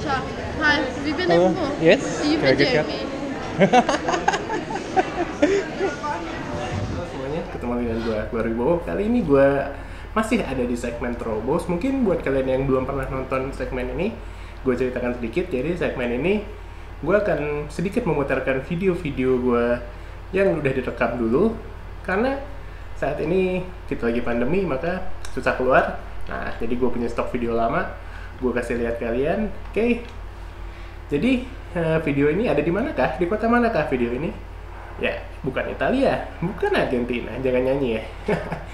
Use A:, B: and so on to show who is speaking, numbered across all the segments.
A: Hi, wie ben
B: Hello.
A: ik?
B: Yes.
A: Je
B: Can I
A: bent
B: get
A: Jamie.
C: Semuanya, ketemu dengan gue Wibowo. Kali ini gue masih ada di segmen Terobos. Mungkin buat kalian yang belum pernah nonton segmen ini, gue ceritakan sedikit. Jadi segmen ini gue akan sedikit memutarkan video-video gue yang udah direkam dulu, karena saat ini kita lagi pandemi, maka susah keluar. Nah, jadi gue punya stok video lama, gue kasih lihat kalian. Oke. Jadi video ini ada di manakah? Di kota manakah video ini? Ya, bukan Italia, bukan Argentina, jangan nyanyi ya.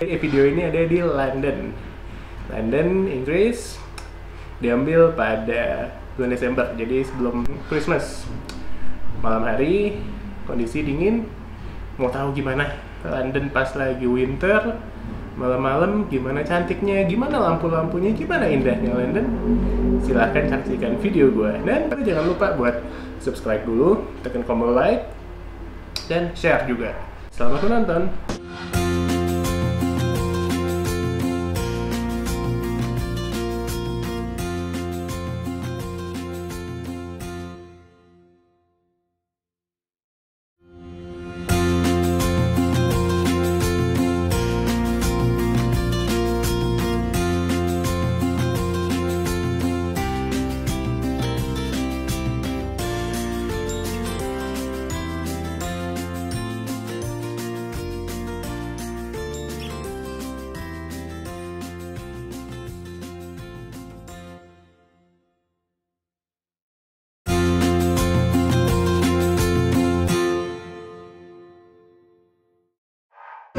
C: Video ini ada di London, Inggris. Diambil pada bulan Desember, jadi sebelum Christmas. Malam hari, kondisi dingin. Mau tahu gimana London pas lagi winter? Malam-malam gimana cantiknya, gimana lampu-lampunya, gimana indahnya London? Silahkan saksikan video gue. Dan jangan lupa buat subscribe dulu, tekan tombol like, dan share juga. Selamat menonton!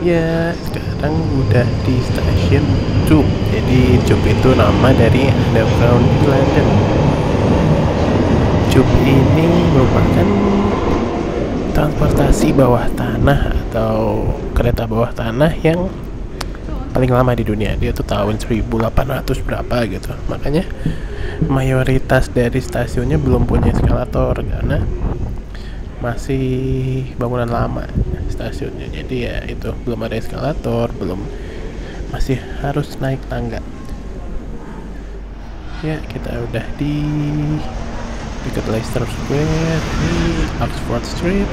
C: Ya, sekarang udah di stasiun Tube. Jadi Tube itu nama dari underground di London. Tube ini merupakan transportasi bawah tanah atau kereta bawah tanah yang paling lama di dunia. Dia tuh tahun 1800 berapa gitu. Makanya mayoritas dari stasiunnya belum punya eskalator karena masih bangunan lama stasiunnya. Jadi ya itu, belum ada eskalator, masih harus naik tangga. Ya, kita udah di dekat Leicester Square di Oxford Street.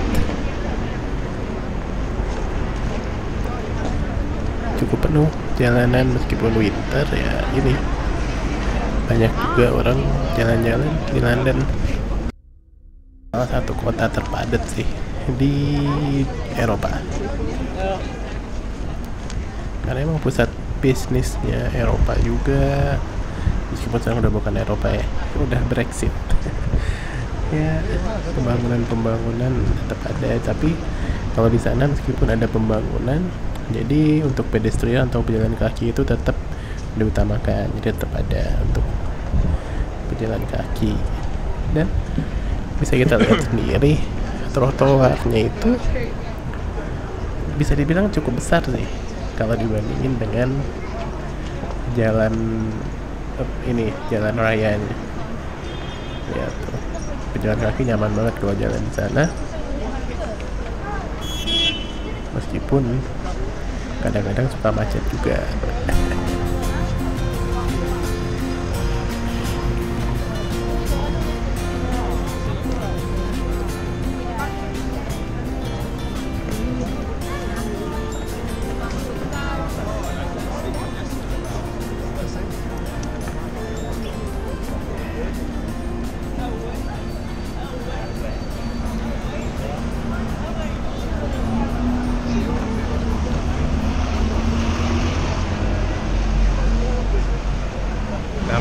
C: Cukup penuh jalanan meskipun winter ya. Ini banyak juga orang jalan-jalan di London. Salah satu kota terpadat sih di Eropa, karena emang pusat bisnisnya Eropa juga, meskipun sekarang udah bukan Eropa ya, udah Brexit. Ya, pembangunan tetap ada, tapi kalau di sana meskipun ada pembangunan, jadi untuk pedestrian atau pejalan kaki itu tetap diutamakan, jadi tetap ada untuk pejalan kaki. Dan bisa kita lihat sendiri trotoarnya itu bisa dibilang cukup besar sih kalau dibandingin dengan jalan jalan rayanya. Ya tuh, pejalan kaki nyaman banget kalau jalan di sana, meskipun kadang-kadang suka macet juga.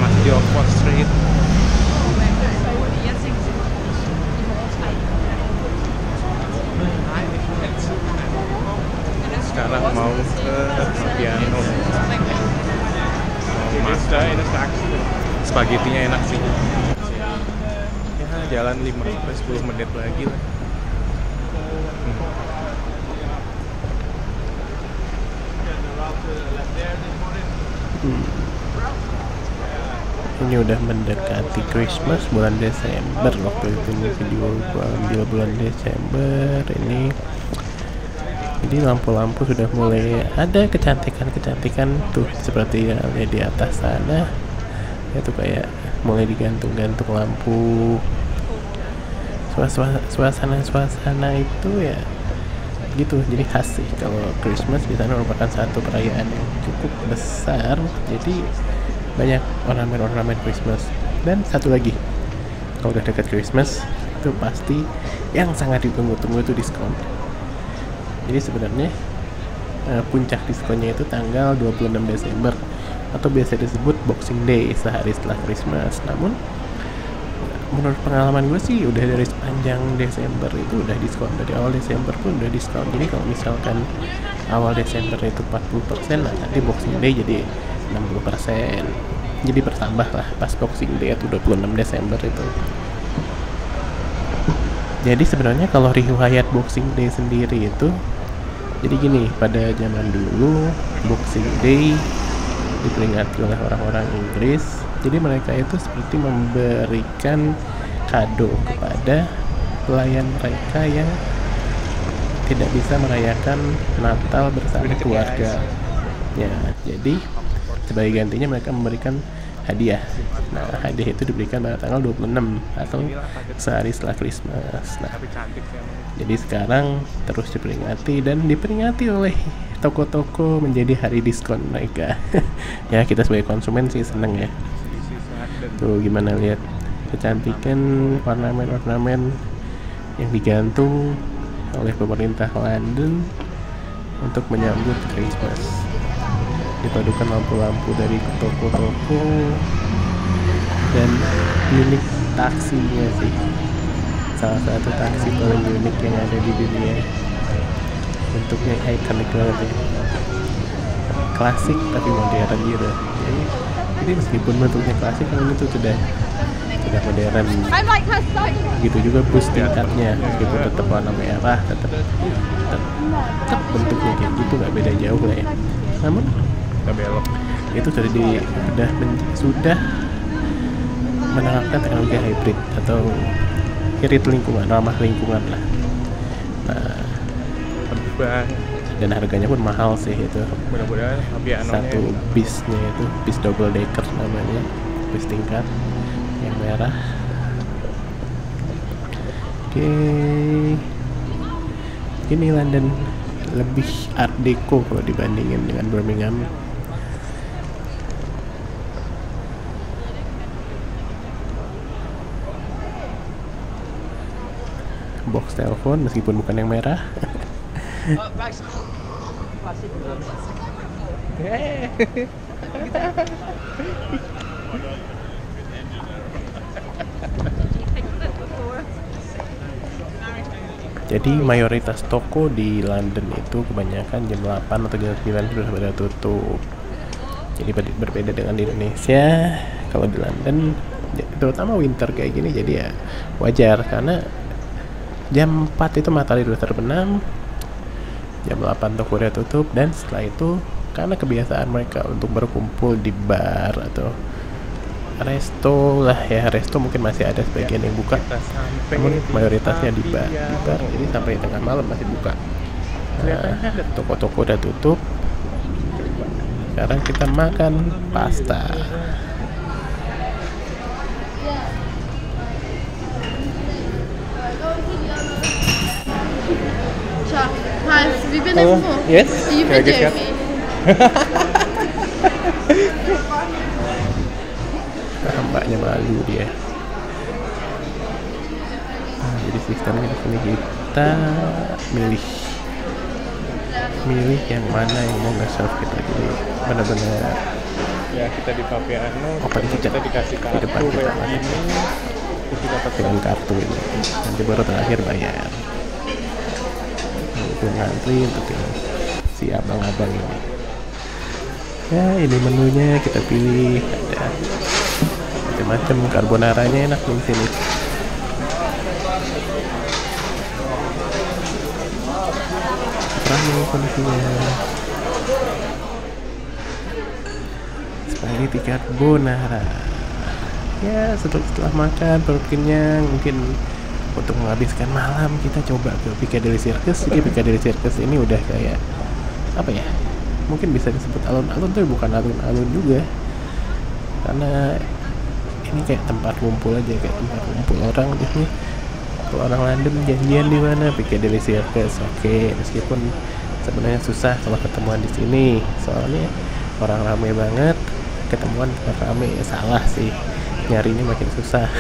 C: Masih di Oxford Street. Sekarang mau ke piano. Spaghettinya enak sih. Ya, jalan 5-10 menit lagi lah. Ini udah mendekati Christmas, bulan Desember. Waktu itu video gua ambil bulan Desember ini. Jadi lampu-lampu sudah mulai ada kecantikan tuh, seperti yang di atas sana. Itu kayak mulai digantung-gantung lampu. Suasana itu ya gitu, jadi khas sih. Kalau Christmas di sana merupakan satu perayaan yang cukup besar, jadi banyak ornamen-ornamen Christmas. Dan satu lagi, kalau udah dekat Christmas itu pasti yang sangat ditunggu-tunggu itu diskon. Jadi sebenarnya puncak diskonnya itu tanggal 26 Desember atau biasa disebut Boxing Day, sehari setelah Christmas. Namun menurut pengalaman gue sih udah dari sepanjang Desember itu udah diskon, dari awal Desember pun udah diskon. Jadi kalau misalkan awal Desember itu 40%, nah nanti Boxing Day jadi 60%, jadi bertambah lah pas Boxing Day itu 26 Desember itu. Jadi sebenarnya kalau riwayat Boxing Day sendiri itu jadi gini, pada zaman dulu Boxing Day diperingati oleh orang-orang Inggris. Jadi mereka itu seperti memberikan kado kepada pelayan mereka yang tidak bisa merayakan Natal bersama keluarga. Ya, jadi sebagai gantinya mereka memberikan hadiah. Nah, hadiah itu diberikan pada tanggal 26 atau sehari setelah Christmas. Nah, jadi sekarang terus diperingati dan diperingati oleh toko-toko menjadi hari diskon mereka. Ya, kita sebagai konsumen sih seneng ya. Tuh gimana lihat kecantikan ornamen-ornamen yang digantung oleh pemerintah London untuk menyambut Christmas. Dipadukan lampu-lampu dari toko-toko dan unik taksinya sih. Salah satu taksi paling unik yang ada di dunia. Bentuknya ikonik banget ya. Klasik tapi modern gitu. Jadi meskipun bentuknya klasik, namun itu sudah modern. Gitu juga bus tingkatnya, meskipun tetap warna merah, tetap bentuknya kayak gitu, nggak beda jauh lah ya. Namun itu sudah menerapkan teknologi hybrid atau irit lingkungan, ramah lingkungan lah. Nah, dan harganya pun mahal sih itu.
A: Mudah-mudahan
C: satu bisnya itu bis double decker namanya, bis tingkat yang merah. Oke, ini London lebih art deco kalau dibandingin dengan Birmingham. Box telepon meskipun bukan yang merah. Jadi mayoritas toko di London itu kebanyakan jam 8 atau jam 9 sudah pada tutup. Jadi berbeda dengan di Indonesia. Kalau di London, terutama winter kayak gini, jadi ya wajar karena jam 4 itu matahari sudah terbenam, jam 8 toko udah tutup, dan setelah itu karena kebiasaan mereka untuk berkumpul di bar atau resto lah ya, resto mungkin masih ada sebagian yang buka, namun mayoritasnya di bar, jadi sampai tengah malam masih buka. Nah, toko-toko udah tutup. Sekarang kita makan pasta.
B: Have you been there before?
A: Yes.
B: Are you videoing me?
C: Mbaknya malu dia. Nah, jadi sistemnya di sini kita milih yang mana yang mau nge-serve kita. Jadi benar-benar
A: Ya, kita di Papiano,
C: open kitchen
A: kita dikasih
C: di
A: kartu
C: depan kita
A: kayak
C: makan
A: gini, terus kita dapat
C: dengan kartu ini. Nanti baru terakhir bayar. Itu ngantri untuk yang si abang-abang ini. Ya, ini menunya kita pilih, ada macam-macam. Carbonaranya enak di sini. Ramai kondisinya. Spaghetti carbonara. Ya, setelah makan perut kenyang, mungkin untuk menghabiskan malam kita coba ke Piccadilly Circus. Jadi Piccadilly Circus ini udah kayak apa ya? Mungkin bisa disebut alun-alun, tapi bukan alun-alun juga. Karena ini kayak tempat ngumpul aja, kayak tempat ngumpul orang nih. Kalau orang London janjian di mana? Piccadilly Circus. Oke, meskipun sebenarnya susah kalau ketemuan di sini, soalnya orang rame banget. Ketemuan rame ya salah sih, nyarinya makin susah.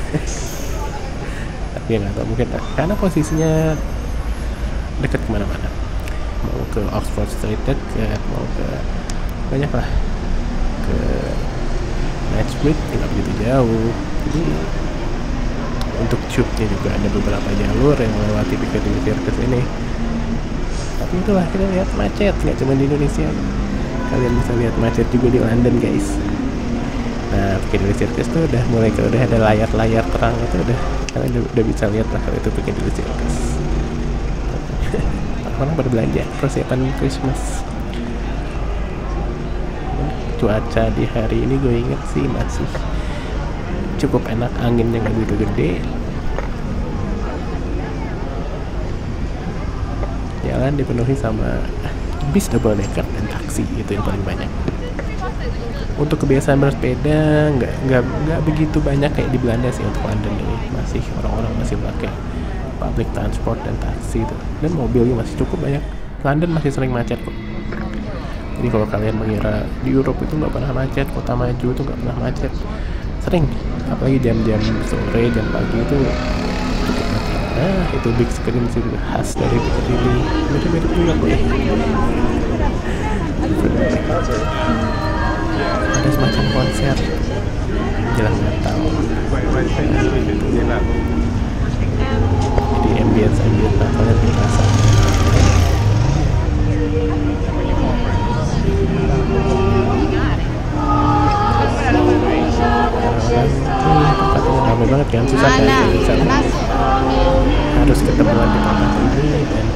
C: Tapi ya nggak tahu, mungkin karena posisinya deket kemana-mana. Mau ke Oxford Street deket, mau ke banyak lah, ke Knightsbridge nggak begitu jauh. Jadi untuk tube-nya juga ada beberapa jalur yang melewati Piccadilly Circus ini. Tapi itulah, kita lihat macet, nggak cuma di Indonesia, kalian bisa lihat macet juga di London guys. Nah, Piccadilly Circus tuh udah ada layar-layar terang, itu kalian udah bisa lihat lah kalau itu Piccadilly Circus. Orang pada belanja persiapan Christmas. Cuaca di hari ini gue inget sih masih cukup enak, anginnya nggak begitu gede. Jalan dipenuhi sama bis double decker dan taksi, itu yang paling banyak. Untuk kebiasaan bersepeda nggak begitu banyak kayak di Belanda sih. Untuk London ini masih orang-orang masih pakai public transport dan taksi itu, dan mobilnya masih cukup banyak. London masih sering macet kok. Jadi kalau kalian mengira di Eropa itu nggak pernah macet, kota maju itu nggak pernah macet, sering, apalagi jam-jam sore, jam pagi itu cukup macet. Nah, itu big screen sih khas dari Piccadilly, mirip-mirip juga kok ya. Ada semacam konser jelang Natal. Jadi ambience Natalnya terasa. Tempatnya ramai banget kan, susah kan harus ketemuan di tempat ini, dan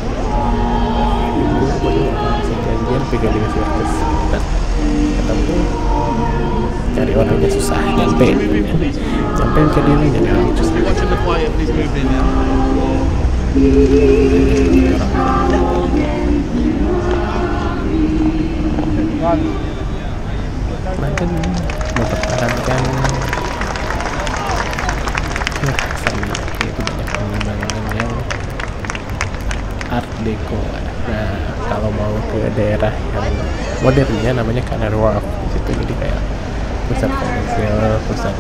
C: janjian Piccadilly Circus kita ketemu, cari orangnya susah, nyampe Piccadilly jadi orang susah. London mempertahankan sama itu banyak bangunan yang Art Deco. Nah, kalau mau ke daerah yang modernnya namanya Canary Wharf di situ, jadi kayak pusat komersial, pusat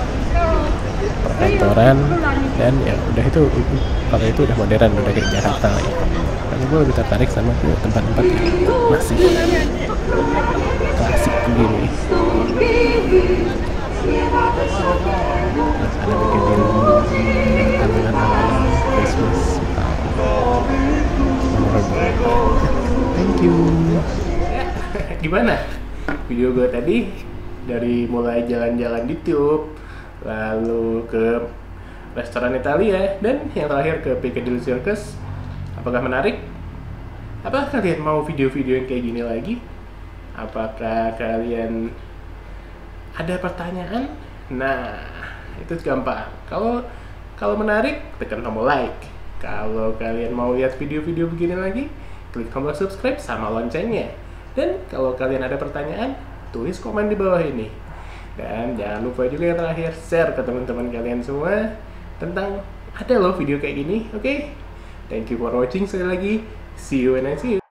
C: perkantoran, dan ya udah itu, kalau itu udah modern, udah kayak Jakarta ya. Karena gue lebih tertarik sama ke tempat-tempat yang masih klasik begini. Terus ada Piccadilly, tangan-tangan Christmas, thank you. Gimana video gue tadi, dari mulai jalan-jalan di Tube, lalu ke restoran Italia, dan yang terakhir ke Piccadilly Circus? Apakah menarik? Apakah kalian mau video-video yang kayak gini lagi? Apakah kalian ada pertanyaan? Nah, itu gampang. Kalau menarik, tekan tombol like. Kalau kalian mau lihat video-video begini lagi, klik tombol subscribe sama loncengnya. Dan kalau kalian ada pertanyaan, tulis komen di bawah ini. Dan jangan lupa juga yang terakhir, share ke teman-teman kalian semua tentang ada loh video kayak gini, oke? Thank you for watching sekali lagi. See you when I see you.